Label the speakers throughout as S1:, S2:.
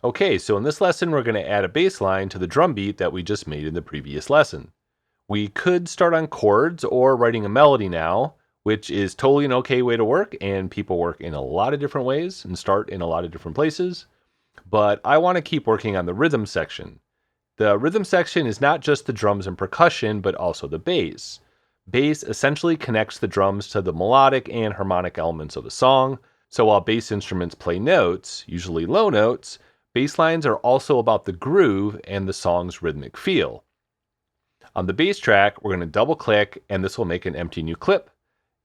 S1: Okay, so in this lesson, we're going to add a bass line to the drum beat that we just made in the previous lesson. We could start on chords or writing a melody now, which is totally an okay way to work, and people work in a lot of different ways and start in a lot of different places. But I want to keep working on the rhythm section. The rhythm section is not just the drums and percussion, but also the bass. Bass essentially connects the drums to the melodic and harmonic elements of the song. So while bass instruments play notes, usually low notes, bass lines are also about the groove and the song's rhythmic feel. On the bass track, we're going to double click and this will make an empty new clip.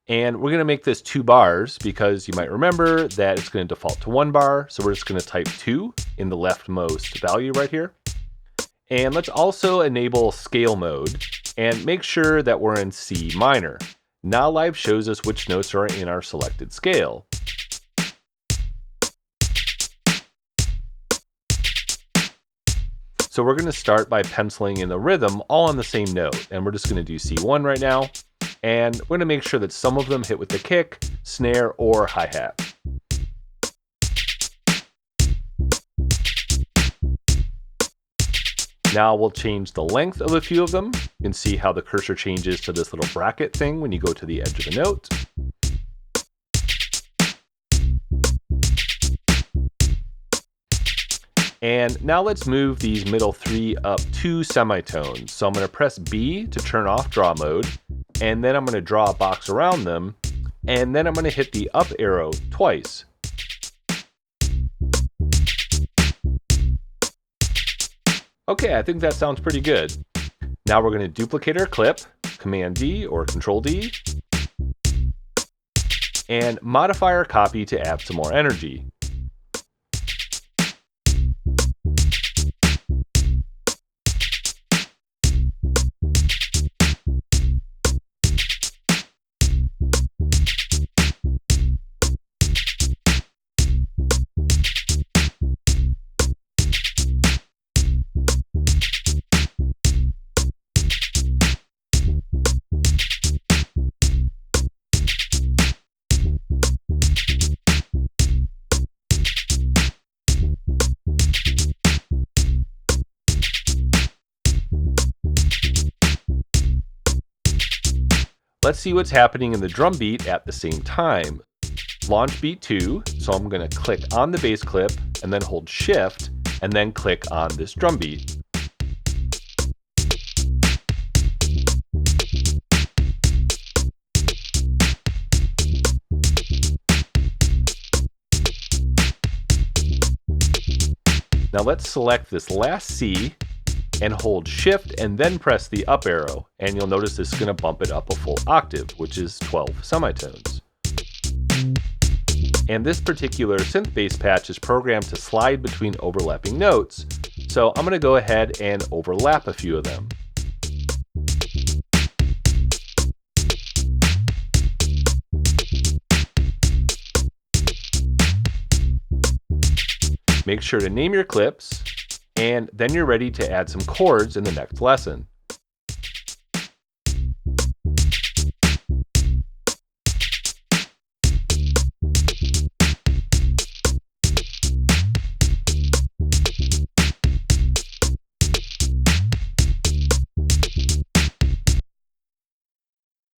S1: And we're going to make this 2 bars because you might remember that it's going to default to 1 bar. So we're just going to type 2 in the leftmost value right here. And let's also enable scale mode and make sure that we're in C minor. Now Live shows us which notes are in our selected scale. So we're going to start by penciling in the rhythm all on the same note. And we're just going to do C1 right now. And we're going to make sure that some of them hit with the kick, snare, or hi-hat. Now we'll change the length of a few of them. You can see how the cursor changes to this little bracket thing when you go to the edge of a note. And now let's move these middle 3 up 2 semitones. So I'm going to press B to turn off draw mode, and then I'm going to draw a box around them, and then I'm going to hit the up arrow twice. Okay, I think that sounds pretty good. Now we're going to duplicate our clip, Command D or Control D, and modify our copy to add some more energy. Let's see what's happening in the drum beat at the same time. Launch beat 2, so I'm going to click on the bass clip and then hold shift and then click on this drum beat. Now let's select this last C and hold shift and then press the up arrow, and you'll notice this is going to bump it up a full octave, which is 12 semitones. And this particular synth bass patch is programmed to slide between overlapping notes, so I'm going to go ahead and overlap a few of them. Make sure to name your clips, and then you're ready to add some chords in the next lesson.